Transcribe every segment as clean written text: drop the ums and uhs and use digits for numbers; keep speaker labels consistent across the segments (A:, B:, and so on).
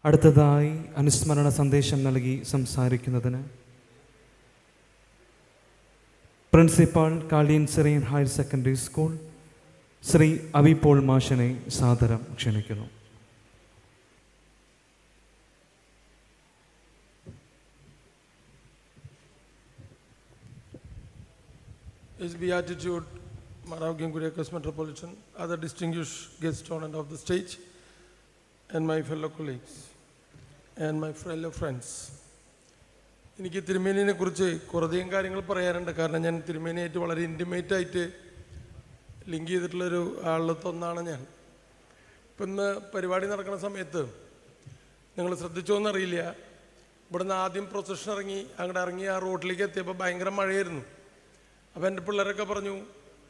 A: അടുത്തതായി അനുസ്മരണ സന്ദേശം നൽകി സംസാരിക്കുന്നതിന് principal Kaliyan Syrian higher secondary school Shri Abi Paul മാഷിനെ സാദരം ക്ഷണിക്കുന്നു.
B: His Beatitude, Marav Kuriakos Metropolitan, other distinguished guests on and off the stage, and my fellow colleagues, and my fellow friends. എനിക്ക് തിരുമേനിയെ കുറിച്ച് കുറേയധികം കാര്യങ്ങൾ പറയാനുണ്ട്. കാരണം ഞാൻ തിരുമേനിയായിട്ട് വളരെ ഇൻറ്റിമേറ്റ് ആയിട്ട് ലിങ്ക് ചെയ്തിട്ടുള്ളൊരു ആളിലൊന്നാണ് ഞാൻ. ഇപ്പം ഇന്ന് പരിപാടി നടക്കുന്ന സമയത്ത് നിങ്ങൾ ശ്രദ്ധിച്ചോന്നറിയില്ല, ഇവിടുന്ന് ആദ്യം പ്രൊസഷൻ അങ്ങോട്ട് ഇറങ്ങി ആ റോഡിലേക്ക് എത്തിയപ്പോൾ ഭയങ്കര മഴയായിരുന്നു. അപ്പോൾ എൻ്റെ പിള്ളേരൊക്കെ പറഞ്ഞു,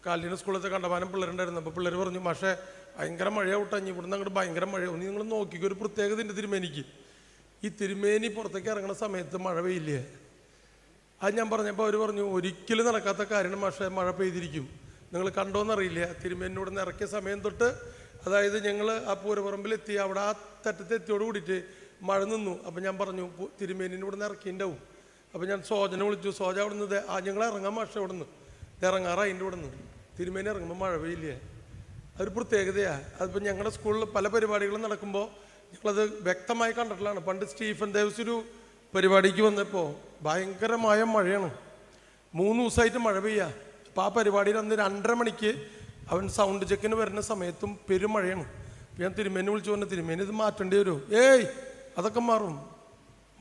B: കാലിന് സ്കൂളിലത്തെ കണ്ടമാനം പിള്ളേരുണ്ടായിരുന്നു. അപ്പോൾ പിള്ളേർ പറഞ്ഞു, പക്ഷേ ഭയങ്കര മഴയാവട്ടഞ്ഞ് ഇവിടുന്ന് അങ്ങോട്ട് ഭയങ്കര മഴയാവും. നീ നിങ്ങൾ നോക്കിക്കോ, ഒരു പ്രത്യേകത ഉണ്ട് തിരുമേനിക്ക്. ഈ തിരുമേനി പുറത്തേക്ക് ഇറങ്ങുന്ന സമയത്ത് മഴ പെയ്യില്ലേ? അത് ഞാൻ പറഞ്ഞപ്പോൾ അവർ പറഞ്ഞു, ഒരിക്കലും നടക്കാത്ത കാര്യമാണ് പക്ഷേ മഴ പെയ്തിരിക്കും. നിങ്ങൾ കണ്ടോന്നറിയില്ല, തിരുമേനിയോട് നിന്ന് ഇറക്കിയ സമയം തൊട്ട്, അതായത് ഞങ്ങൾ ആ പൂരപ്പറമ്പിലെത്തി, അവിടെ ആ തറ്റത്ത് എത്തിയോട് കൂടിയിട്ട് മഴ നിന്നു. അപ്പോൾ ഞാൻ പറഞ്ഞു, തിരുമേനിൻ്റെ ഇവിടെ നിന്ന് ഇറക്കിയിട്ടുണ്ടാവും. അപ്പോൾ ഞാൻ സോജനെ വിളിച്ചു. സോജ അവിടെ നിന്ന് ഞങ്ങൾ ഇറങ്ങാൻ പക്ഷേ ഇവിടെ നിന്ന് ഇറങ്ങാറ് അതിൻ്റെ ഇവിടെ നിന്ന് തിരുമേനി ഇറങ്ങുമ്പോൾ മഴ പെയ്യില്ലേ? അതൊരു പ്രത്യേകതയാണ്. അതിപ്പോൾ ഞങ്ങളുടെ സ്കൂളിൽ പല പരിപാടികളും നടക്കുമ്പോൾ ഞങ്ങളത് വ്യക്തമായി കണ്ടിട്ടുള്ളതാണ്. പണ്ട് സ്റ്റീഫൻ ദേവസ് ഒരു പരിപാടിക്ക് വന്നപ്പോൾ ഭയങ്കരമായ മഴയാണ്, 3 ദിവസമായിട്ട് മഴ പെയ്യുക. അപ്പോൾ ആ പരിപാടിയിൽ അന്ന് 2:30 മണിക്ക് അവൻ സൗണ്ട് ചെക്കിന് വരുന്ന സമയത്തും പെരുമഴയാണ്. അപ്പോൾ ഞാൻ തിരുമേനി വിളിച്ചു പറഞ്ഞു, തിരുമേനി ഇത് മാറ്റേണ്ടി വരുമോ? ഏയ് അതൊക്കെ മാറും,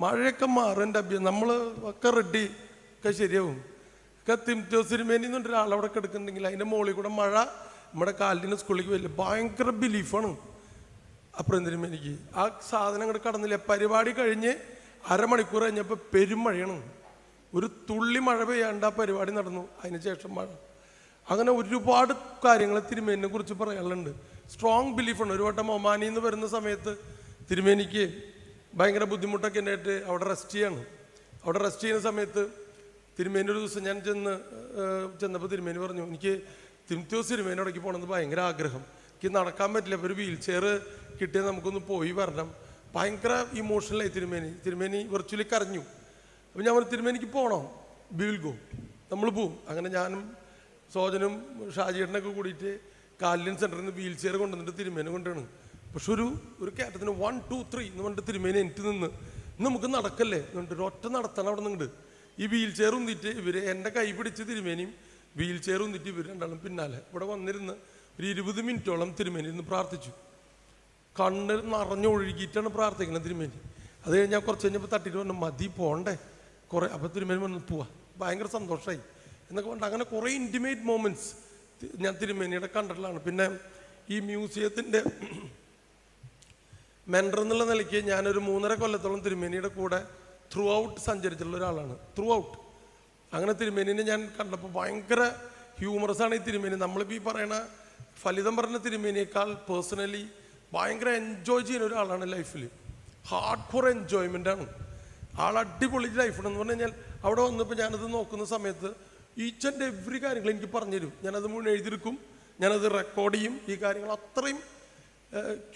B: മഴയൊക്കെ മാറും എൻ്റെ അഭ്യർത്ഥന, നമ്മൾ ഒക്കെ റെഡി ഒക്കെ ശരിയാവും. ഒക്കെ തിരുമേനി എന്നുണ്ട് ഒരാളവിടെ കിടക്കുന്നുണ്ടെങ്കിൽ അതിൻ്റെ മുകളിൽ കൂടെ മഴ നമ്മുടെ കാലിന് സ്കൂളിലേക്ക് വരില്ല. ഭയങ്കര ബിലീഫാണ്. അപ്പുറം തിരുമേനിക്ക് ആ സാധനം അങ്ങോട്ട് കടന്നില്ല. പരിപാടി കഴിഞ്ഞ് 1/2 മണിക്കൂർ കഴിഞ്ഞപ്പോൾ പെരുമഴയാണ്, ഒരു തുള്ളി മഴ പെയ്യാണ്ട് ആ പരിപാടി നടന്നു. അതിന് ശേഷം മഴ. അങ്ങനെ ഒരുപാട് കാര്യങ്ങൾ തിരുമേനിനെ കുറിച്ച് പറയാനുണ്ട്. സ്ട്രോങ് ബിലീഫാണ്. ഒരു വട്ടം ഒമാനിയിൽ നിന്ന് വരുന്ന സമയത്ത് തിരുമേനിക്ക് ഭയങ്കര ബുദ്ധിമുട്ടൊക്കെ ഉണ്ടായിട്ട് അവിടെ റെസ്റ്റ് ചെയ്യാണ്. അവിടെ റെസ്റ്റ് ചെയ്യുന്ന സമയത്ത് തിരുമേനി ഒരു ദിവസം ഞാൻ ചെന്നപ്പോൾ തിരുമേനി പറഞ്ഞു, എനിക്ക് തിരുമേനി തിരുമേനിയോടേക്ക് പോകണമെന്ന് ഭയങ്കര ആഗ്രഹം, എനിക്ക് നടക്കാൻ പറ്റില്ല, അപ്പോൾ ഒരു വീൽ ചെയർ കിട്ടിയാൽ നമുക്കൊന്ന് പോയി വരണം. ഭയങ്കര ഇമോഷണലായി തിരുമേനി വെർച്വലി കരഞ്ഞു. അപ്പോൾ ഞാൻ പറഞ്ഞു, തിരുമേനിക്ക് പോകണോ? വിൽ ഗോ, നമ്മൾ പോവും. അങ്ങനെ ഞാനും സോജനും ഷാജിയേട്ടനൊക്കെ കൂടിയിട്ട് കാലിൻ സെൻറ്ററിൽ നിന്ന് വീൽ ചെയർ കൊണ്ടുവന്നിട്ട് തിരുമേനി കൊണ്ടാണ്. പക്ഷെ ഒരു കയറ്റത്തിന് 1 2 3 എന്ന് പറഞ്ഞിട്ട് തിരുമേനി എനിക്ക് നിന്ന് നമുക്ക് നടക്കല്ലേ എന്നിട്ട് ഒറ്റ നടത്തണം. അവിടെ നിന്നിട്ട് ഈ വീൽ ചെയർ ഉന്തിട്ട് ഇവർ എൻ്റെ കൈ പിടിച്ച് തിരുമേനിയും വീൽ ചെയർ ഉന്തിട്ട് ഇവർ രണ്ടാളും പിന്നാലെ ഇവിടെ വന്നിരുന്ന് ഒരു 20 മിനിറ്റോളം തിരുമേനി ഇരുന്ന് പ്രാർത്ഥിച്ചു. കണ്ണ് നിറഞ്ഞൊഴുകിയിട്ടാണ് പ്രാർത്ഥിക്കുന്നത് തിരുമേനി. അത് കഴിഞ്ഞാൽ കുറച്ച് കഴിഞ്ഞപ്പോൾ തട്ടിയിട്ട് പറഞ്ഞു, മതി പോണ്ടേ കുറേ. അപ്പോൾ തിരുമേനി വന്ന് പോവാ, ഭയങ്കര സന്തോഷമായി എന്നൊക്കെ പറഞ്ഞിട്ട് അങ്ങനെ കുറേ ഇൻറ്റിമേറ്റ് മൊമെൻറ്റ്സ് ഞാൻ തിരുമേനിയുടെ കണ്ടിട്ടുള്ളതാണ്. പിന്നെ ഈ മ്യൂസിയത്തിൻ്റെ മെൻഡർ എന്നുള്ള നിലയ്ക്ക് ഞാനൊരു 3.5 കൊല്ലത്തോളം തിരുമേനിയുടെ കൂടെ ത്രൂ ഔട്ട് സഞ്ചരിച്ചിട്ടുള്ള ഒരാളാണ്. ത്രൂ ഔട്ട് അങ്ങനെ തിരുമേനിനെ ഞാൻ കണ്ടപ്പോൾ ഭയങ്കര ഹ്യൂമറസാണ് ഈ തിരുമേനി. നമ്മളിപ്പോൾ ഈ പറയണ ഫലിതം പറഞ്ഞ തിരുമേനിയേക്കാൾ പേഴ്സണലി ഭയങ്കര എൻജോയ് ചെയ്യുന്ന ഒരാളാണ് ലൈഫിൽ. ഹാർഡ് കോർ എൻജോയ്മെൻ്റാണ് ആൾ. അടിപൊളി ലൈഫാണെന്ന് പറഞ്ഞു കഴിഞ്ഞാൽ അവിടെ വന്നപ്പോൾ ഞാനത് നോക്കുന്ന സമയത്ത് ഈച്ച് ആൻഡ് എവറി കാര്യങ്ങൾ എനിക്ക് പറഞ്ഞുതരും. ഞാനത് മുഴുവൻ എഴുതിയെടുക്കും, ഞാനത് റെക്കോർഡ് ചെയ്യും. ഈ കാര്യങ്ങൾ അത്രയും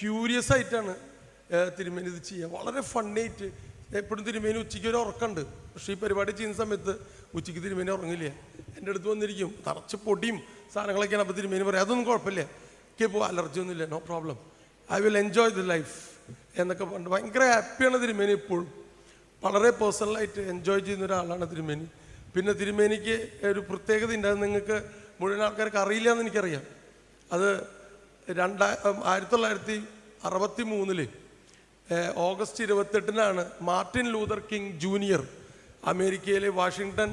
B: ക്യൂരിയസ് ആയിട്ടാണ് തിരുമേനി ഇത് ചെയ്യുക. വളരെ ഫണ്ണായിട്ട് എപ്പോഴും തിരുമേനി ഉച്ചയ്ക്ക് ഒരു ഉറക്കമുണ്ട്. പക്ഷേ ഈ പരിപാടി ചെയ്യുന്ന സമയത്ത് ഉച്ചയ്ക്ക് തിരുമേനി ഉറങ്ങില്ല, എൻ്റെ അടുത്ത് വന്നിരിക്കും. തറച്ച് പൊടിയും സാധനങ്ങളൊക്കെയാണ്. അപ്പോൾ തിരുമേനി പറയും, അതൊന്നും കുഴപ്പമില്ല, എനിക്കിപ്പോൾ അലർജി ഒന്നുമില്ല, no problem, I will enjoy the life എന്നൊക്കെ പറഞ്ഞിട്ട് ഭയങ്കര ഹാപ്പിയാണ് തിരുമേനി. എപ്പോഴും വളരെ പേഴ്സണലായിട്ട് എൻജോയ് ചെയ്യുന്ന ഒരാളാണ് തിരുമേനി. പിന്നെ തിരുമേനിക്ക് ഒരു പ്രത്യേകത ഉണ്ട്, അത് നിങ്ങൾക്ക് മുഴുവൻ ആൾക്കാർക്ക് അറിയില്ല എന്ന് എനിക്കറിയാം. അത് 1963 August 28 Martin Luther king junior അമേരിക്കയിലെ വാഷിങ്ടൺ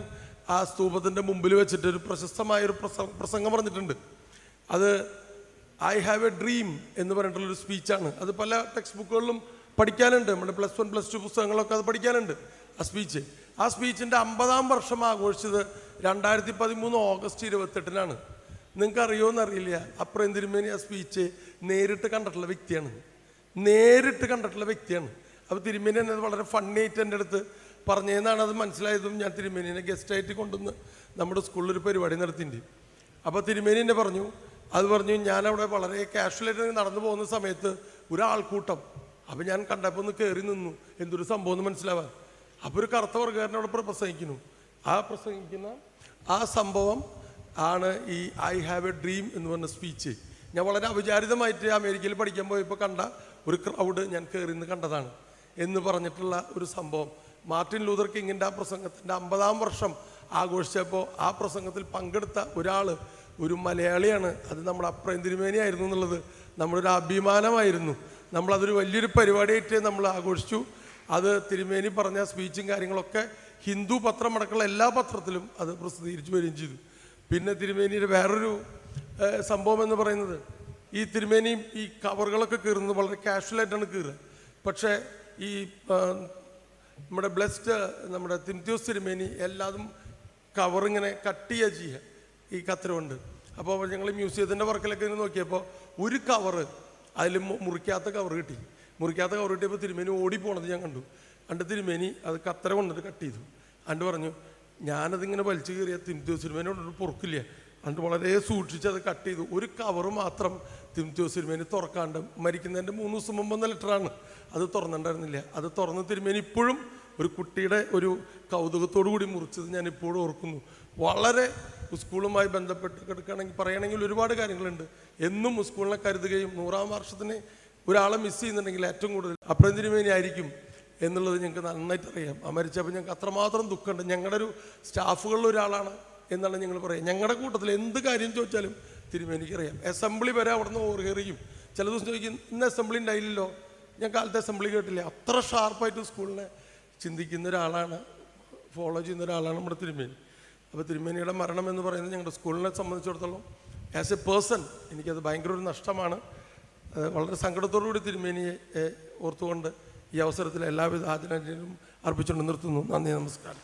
B: ആ സ്തൂപത്തിൻ്റെ മുമ്പിൽ വെച്ചിട്ട് ഒരു പ്രശസ്തമായൊരു പ്രസംഗം പറഞ്ഞിട്ടുണ്ട്. അത് ഐ ഹാവ് എ ഡ്രീം എന്ന് പറഞ്ഞിട്ടുള്ളൊരു സ്പീച്ചാണ്. അത് പല ടെക്സ്റ്റ് ബുക്കുകളിലും പഠിക്കാനുണ്ട്, നമ്മുടെ +1 +2 പുസ്തകങ്ങളൊക്കെ അത് പഠിക്കാനുണ്ട് ആ സ്പീച്ച്. ആ സ്പീച്ചിൻ്റെ 50ാം വർഷം ആഘോഷിച്ചത് 2013 ഓഗസ്റ്റ് 28 നിങ്ങൾക്ക് അറിയുമോയെന്നറിയില്ല. അപ്പുറം തിരുമേനി ആ സ്പീച്ച് നേരിട്ട് കണ്ടിട്ടുള്ള വ്യക്തിയാണ്. അപ്പോൾ തിരുമേനി എന്നത് വളരെ ഫണ്ണായിട്ട് എൻ്റെ അടുത്ത് പറഞ്ഞതെന്നാണ് അത് മനസ്സിലായതും. ഞാൻ തിരുമേനിനെ ഗസ്റ്റായിട്ട് കൊണ്ടുവന്ന് നമ്മുടെ സ്കൂളിലൊരു പരിപാടി നടത്തിയിട്ടുണ്ട്. അപ്പോൾ തിരുമേനി എന്നെ പറഞ്ഞു, ഞാനവിടെ വളരെ കാഷ്വലായിട്ട് നടന്നു പോകുന്ന സമയത്ത് ഒരാൾക്കൂട്ടം അപ്പം ഞാൻ കണ്ടപ്പോൾ ഒന്ന് കയറി നിന്നു, എന്തൊരു സംഭവം എന്ന് മനസ്സിലാവാൻ. അപ്പോൾ ഒരു കറുത്ത വർഗ്ഗക്കാരൻ അവിടെ പ്രസംഗിക്കുന്നു. ആ പ്രസംഗിക്കുന്ന ആ സംഭവം ആണ് ഈ ഐ ഹാവ് എ ഡ്രീം എന്ന് പറഞ്ഞ സ്പീച്ച്. ഞാൻ വളരെ അവിചാരിതമായിട്ട് അമേരിക്കയിൽ പഠിക്കാൻ പോയപ്പോൾ കണ്ട ഒരു ക്രൗഡ് ഞാൻ കയറി നിന്ന് കണ്ടതാണ് എന്ന് പറഞ്ഞിട്ടുള്ള ഒരു സംഭവം. മാർട്ടിൻ ലൂതർ കിങ്ങിൻ്റെ ആ പ്രസംഗത്തിൻ്റെ 50-ാം വർഷം ആഘോഷിച്ചപ്പോൾ ആ പ്രസംഗത്തിൽ പങ്കെടുത്ത ഒരാൾ ഒരു മലയാളിയാണ്. അത് നമ്മുടെ അപ്രയം തിരുമേനിയായിരുന്നു എന്നുള്ളത് നമ്മുടെ ഒരു അഭിമാനമായിരുന്നു. നമ്മളതൊരു വലിയൊരു പരിപാടിയായിട്ട് നമ്മൾ ആഘോഷിച്ചു. അത് തിരുമേനി പറഞ്ഞ സ്പീച്ചും കാര്യങ്ങളൊക്കെ ഹിന്ദു പത്രം അടക്കമുള്ള എല്ലാ പത്രത്തിലും അത് പ്രസിദ്ധീകരിച്ചു വരികയും ചെയ്തു. പിന്നെ തിരുമേനിയുടെ വേറൊരു സംഭവം എന്ന് പറയുന്നത്, ഈ തിരുമേനിയും ഈ കവറുകളൊക്കെ കീറുന്നത് വളരെ കാഷ്വലായിട്ടാണ് കീറുക. പക്ഷേ ഈ നമ്മുടെ ബ്ലെസ്ഡ് നമ്മുടെ തിമോത്തിയോസ് തിരുമേനി എല്ലാതും കവറിങ്ങനെ കട്ട് ചെയ്യുക ഈ കത്തരമുണ്ട്. അപ്പോൾ ഞങ്ങൾ മ്യൂസിയത്തിൻ്റെ വർക്കിലൊക്കെ ഇങ്ങനെ നോക്കിയപ്പോൾ ഒരു കവറ് അതിൽ മുറിക്കാത്ത കവർ കിട്ടി. മുറിക്കാത്ത കവർ കിട്ടിയപ്പോൾ തിരുമേനി ഓടിപ്പോണത് ഞാൻ കണ്ടു. തിരുമേനി അത് കത്തര കൊണ്ടിട്ട് കട്ട് ചെയ്തു. പറഞ്ഞു, ഞാനതിങ്ങനെ വലിച്ചു കയറിയ തിമോത്തിയോസ് തിരുമേനിയോടൊരു പൊറുക്കില്ല. വളരെ സൂക്ഷിച്ച് അത് കട്ട് ചെയ്തു. ഒരു കവറ് മാത്രം തിമോത്തിയോസ് തിരുമേനി തുറക്കാണ്ട് മരിക്കുന്നതിൻ്റെ 3 ദിവസം മുമ്പെന്ന ലെറ്ററാണ്, അത് തുറന്നിട്ടുണ്ടായിരുന്നില്ല. അത് തുറന്ന് തിരുമേനി ഇപ്പോഴും ഒരു കുട്ടിയുടെ ഒരു കൗതുകത്തോടു കൂടി മുറിച്ചത് ഞാൻ ഇപ്പോഴും ഓർക്കുന്നു. വളരെ സ്കൂളുമായി ബന്ധപ്പെട്ട് കിടക്കുകയാണെങ്കിൽ പറയുകയാണെങ്കിൽ ഒരുപാട് കാര്യങ്ങളുണ്ട്. എന്നും സ്കൂളിനെ കരുതുകയും 100-ാം വർഷത്തിന് ഒരാളെ മിസ് ചെയ്യുന്നുണ്ടെങ്കിൽ ഏറ്റവും കൂടുതൽ അപ്രയം തിരുമേനി ആയിരിക്കും എന്നുള്ളത് ഞങ്ങൾക്ക് നന്നായിട്ട് അറിയാം. മരിച്ചപ്പോൾ ഞങ്ങൾക്ക് അത്രമാത്രം ദുഃഖമുണ്ട്. ഞങ്ങളുടെ ഒരു സ്റ്റാഫുകളിൽ ഒരാളാണ് എന്നാണ് ഞങ്ങൾ പറയുക. ഞങ്ങളുടെ കൂട്ടത്തിൽ എന്ത് കാര്യം ചോദിച്ചാലും തിരുമേനിക്ക് അറിയാം. അസംബ്ലി വരെ അവിടെ നിന്ന് ഓറുകയറിയും. ചില ദിവസം ചോദിക്കും, ഇന്ന് അസംബ്ലി ഉണ്ടായില്ലല്ലോ, ഞാൻ കാലത്തെ അസംബ്ലി കേട്ടില്ല. അത്ര ഷാർപ്പായിട്ട് സ്കൂളിനെ ചിന്തിക്കുന്ന ഒരാളാണ്, ഫോളോ ചെയ്യുന്ന ഒരാളാണ് നമ്മുടെ തിരുമേനി. അപ്പോൾ തിരുമേനിയുടെ മരണം എന്ന് പറയുന്നത് ഞങ്ങളുടെ സ്കൂളിനെ സംബന്ധിച്ചിടത്തോളം ആസ് എ പേഴ്സൺ എനിക്കത് ഭയങ്കര ഒരു നഷ്ടമാണ്. വളരെ സങ്കടത്തോടു കൂടി തിരുമേനിയെ ഓർത്തുകൊണ്ട് ഈ അവസരത്തിൽ എല്ലാവിധ ആദരാഞ്ജലിയും അർപ്പിച്ചുകൊണ്ട് നിർത്തുന്നു. നന്ദി, നമസ്കാരം.